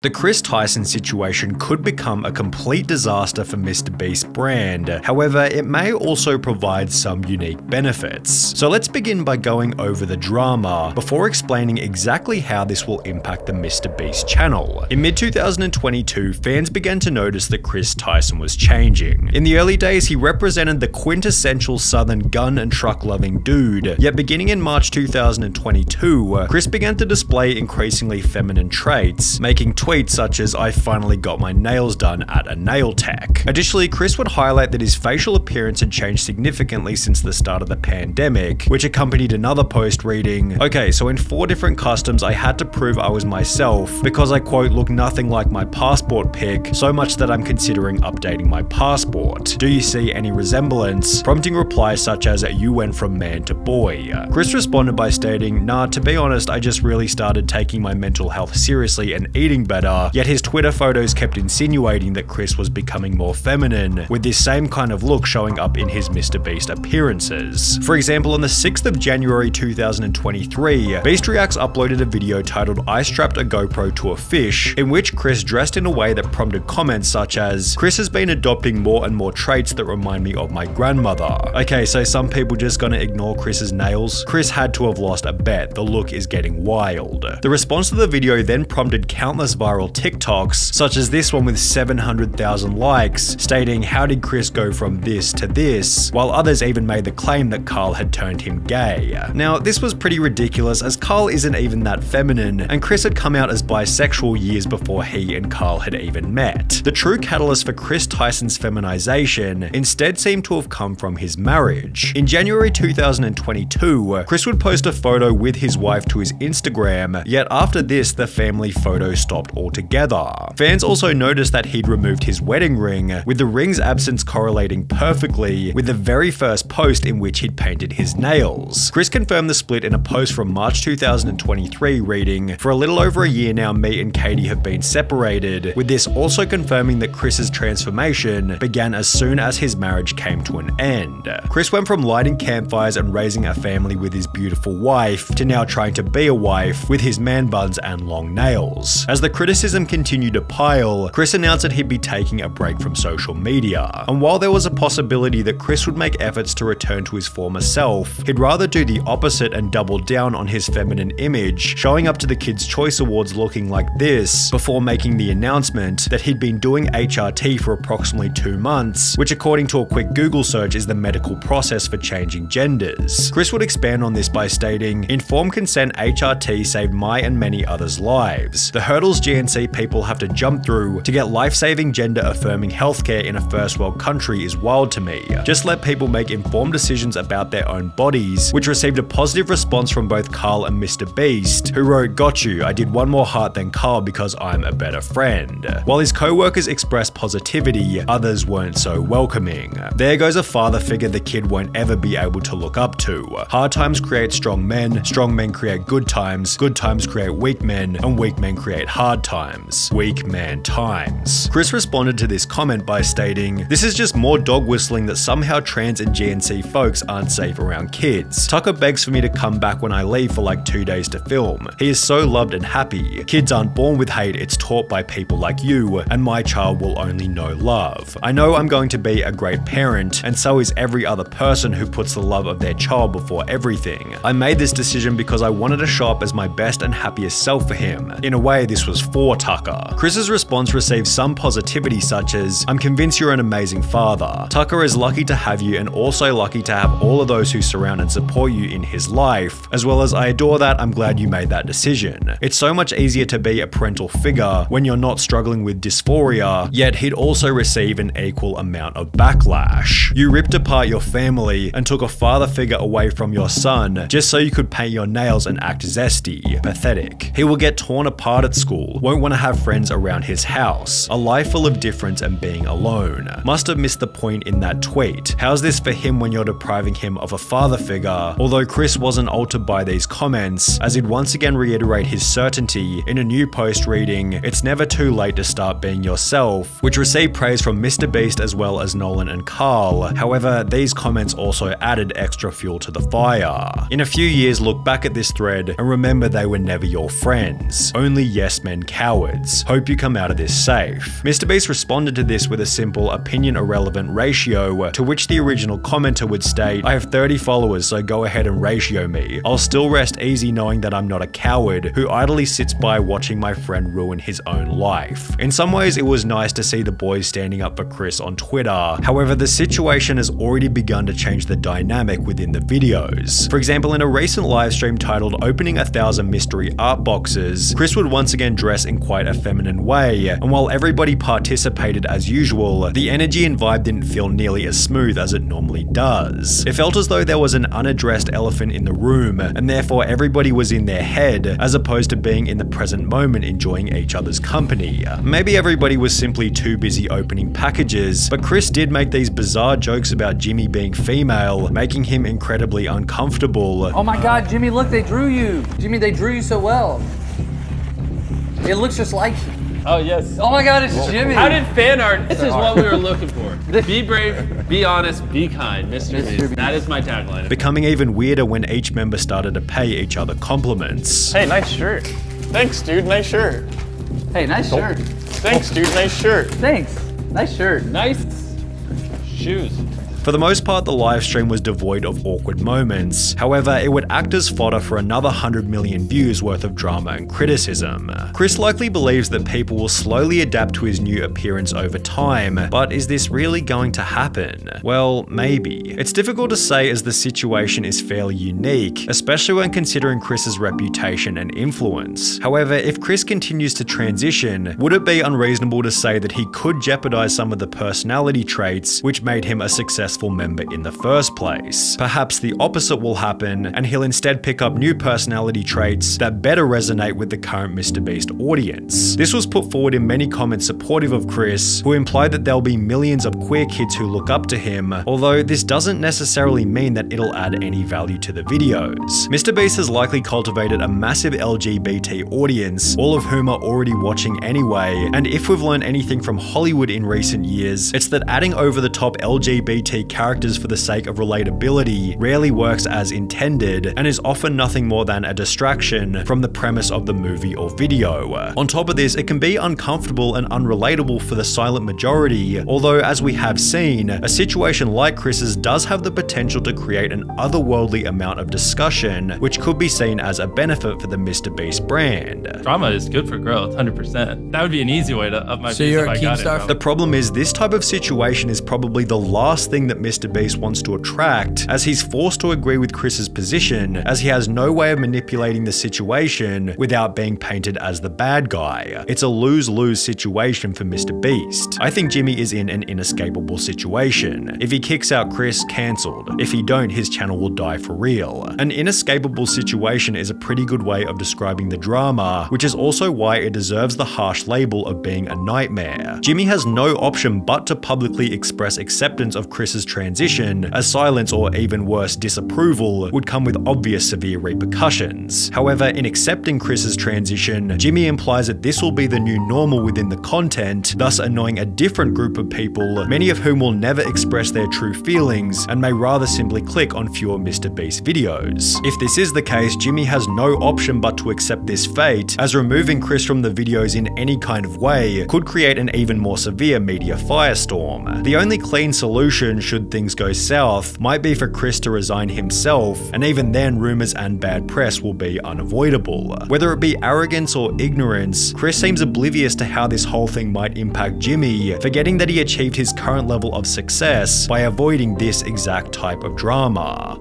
The Kris Tyson situation could become a complete disaster for MrBeast's brand, however, it may also provide some unique benefits. So let's begin by going over the drama, before explaining exactly how this will impact the MrBeast channel. In mid-2022, fans began to notice that Kris Tyson was changing. In the early days, he represented the quintessential southern gun and truck loving dude, yet beginning in March 2022, Kris began to display increasingly feminine traits, making tweets such as "I finally got my nails done at a nail tech." Additionally, Kris would highlight that his facial appearance had changed significantly since the start of the pandemic, which accompanied another post reading, "Okay, so in 4 different customs I had to prove I was myself because I quote look nothing like my passport pic, so much that I'm considering updating my passport. Do you see any resemblance?" Prompting replies such as "You went from man to boy." Kris responded by stating, "Nah, to be honest, I just really started taking my mental health seriously and eating better," yet his Twitter photos kept insinuating that Kris was becoming more feminine, with this same kind of look showing up in his MrBeast appearances. For example, on the 6th of January 2023, Beast Reacts uploaded a video titled "I strapped a GoPro to a fish," in which Kris dressed in a way that prompted comments such as, "Kris has been adopting more and more traits that remind me of my grandmother." Okay, so some people just gonna ignore Kris's nails? Kris had to have lost a bet, the look is getting wild. The response to the video then prompted countless viral TikToks, such as this one with 700,000 likes, stating "How did Kris go from this to this?" while others even made the claim that Carl had turned him gay. Now, this was pretty ridiculous as Carl isn't even that feminine, and Kris had come out as bisexual years before he and Carl had even met. The true catalyst for Kris Tyson's feminization instead seemed to have come from his marriage. In January 2022, Kris would post a photo with his wife to his Instagram, yet after this, the family photo stopped altogether. Fans also noticed that he'd removed his wedding ring, with the ring's absence correlating perfectly with the very first post in which he'd painted his nails. Kris confirmed the split in a post from March 2023 reading, "For a little over a year now, me and Katie have been separated," with this also confirming that Kris's transformation began as soon as his marriage came to an end. Kris went from lighting campfires and raising a family with his beautiful wife to now trying to be a wife with his man buns and long nails. As the criticism continued to pile, Kris announced that he'd be taking a break from social media. And while there was a possibility that Kris would make efforts to return to his former self, he'd rather do the opposite and double down on his feminine image, showing up to the Kids' Choice Awards looking like this, before making the announcement that he'd been doing HRT for approximately 2 months, which according to a quick Google search is the medical process for changing genders. Kris would expand on this by stating, "Informed consent HRT saved my and many others' lives. The hurdles GNC people have to jump through to get life-saving gender-affirming healthcare in a first world country is wild to me. Just let people make informed decisions about their own bodies," which received a positive response from both Carl and MrBeast, who wrote, "Got you, I did one more heart than Carl because I'm a better friend." While his co-workers expressed positivity, others weren't so welcoming. "There goes a father figure the kid won't ever be able to look up to. Hard times create strong men create good times create weak men, and weak men create hard times. Weak man times." Kris responded to this comment by stating, "This is just more dog whistling that somehow trans and GNC folks aren't safe around kids. Tucker begs for me to come back when I leave for like 2 days to film. He is so loved and happy. Kids aren't born with hate, it's taught by people like you, and my child will only know love. I know I'm going to be a great parent, and so is every other person who puts the love of their child before everything. I made this decision because I wanted to show up as my best and happiest self for him. In a way, this was for Tucker." Kris's response received some positivity such as, "I'm convinced you're an amazing father. Tucker is lucky to have you and also lucky to have all of those who surround and support you in his life, as well as I adore that, I'm glad you made that decision. It's so much easier to be a parental figure when you're not struggling with dysphoria," yet he'd also receive an equal amount of backlash. "You ripped apart your family and took a father figure away from your son just so you could paint your nails and act zesty. Pathetic. He will get torn apart at school, won't want to have friends around his house, a life full of difference and being alone. Must have missed the point in that tweet. How's this for him when you're depriving him of a father figure?" Although Kris wasn't altered by these comments, as he'd once again reiterate his certainty in a new post reading, "It's never too late to start being yourself," which received praise from MrBeast as well as Nolan and Carl. However, these comments also added extra fuel to the fire. In a few years, look back at this thread and remember they were never your friends. Only yes men cowards. Hope you come out of this safe. MrBeast responded to this with a simple opinion irrelevant ratio, to which the original commenter would state, "I have 30 followers, so go ahead and ratio me. I'll still rest easy knowing that I'm not a coward who idly sits by watching my friend ruin his own life." In some ways, it was nice to see the boys standing up for Chris on Twitter. However, the situation has already begun to change the dynamic within the videos. For example, in a recent livestream titled "Opening 1,000 Mystery Art Boxes," Chris would once again dress in quite a feminine way, and while everybody participated as usual, the energy and vibe didn't feel nearly as smooth as it normally does. It felt as though there was an unaddressed elephant in the room, and therefore everybody was in their head, as opposed to being in the present moment enjoying each other's company. Maybe everybody was simply too busy opening packages, but Chris did make these bizarre jokes about Jimmy being female, making him incredibly uncomfortable. Oh my god, Jimmy, look, they drew you. Jimmy, they drew you so well. It looks just like you. Oh, yes. Oh my god, it's Jimmy. How did fan art? This is what we were looking for. Be brave, be honest, be kind, Mr. Beast. That is my tagline. Becoming even weirder when each member started to pay each other compliments. Hey, nice shirt. Thanks, dude, nice shirt. Hey, nice shirt. Thanks, dude, nice shirt. Thanks. Nice shirt. Nice shoes. For the most part, the livestream was devoid of awkward moments. However, it would act as fodder for another 100 million views worth of drama and criticism. Chris likely believes that people will slowly adapt to his new appearance over time, but is this really going to happen? Well, maybe. It's difficult to say as the situation is fairly unique, especially when considering Chris's reputation and influence. However, if Chris continues to transition, would it be unreasonable to say that he could jeopardize some of the personality traits which made him a successful member in the first place? Perhaps the opposite will happen, and he'll instead pick up new personality traits that better resonate with the current MrBeast audience. This was put forward in many comments supportive of Chris, who implied that there'll be millions of queer kids who look up to him, although this doesn't necessarily mean that it'll add any value to the videos. MrBeast has likely cultivated a massive LGBT audience, all of whom are already watching anyway, and if we've learned anything from Hollywood in recent years, it's that adding over-the-top LGBT characters for the sake of relatability rarely works as intended, and is often nothing more than a distraction from the premise of the movie or video. On top of this, it can be uncomfortable and unrelatable for the silent majority, although as we have seen, a situation like Chris's does have the potential to create an otherworldly amount of discussion, which could be seen as a benefit for the MrBeast brand. Drama is good for growth, 100%. That would be an easy way to up my So you're if a I King got Star it. The problem is, this type of situation is probably the last thing that MrBeast wants to attract, as he's forced to agree with Chris's position, as he has no way of manipulating the situation without being painted as the bad guy. It's a lose-lose situation for MrBeast. I think Jimmy is in an inescapable situation. If he kicks out Chris, cancelled. If he don't, his channel will die for real. An inescapable situation is a pretty good way of describing the drama, which is also why it deserves the harsh label of being a nightmare. Jimmy has no option but to publicly express acceptance of Chris's transition, as silence or even worse, disapproval would come with obvious severe repercussions. However, in accepting Chris's transition, Jimmy implies that this will be the new normal within the content, thus annoying a different group of people, many of whom will never express their true feelings and may rather simply click on fewer MrBeast videos. If this is the case, Jimmy has no option but to accept this fate, as removing Chris from the videos in any kind of way could create an even more severe media firestorm. The only clean solution, should things go south, might be for Chris to resign himself, and even then rumors and bad press will be unavoidable. Whether it be arrogance or ignorance, Chris seems oblivious to how this whole thing might impact Jimmy, forgetting that he achieved his current level of success by avoiding this exact type of drama.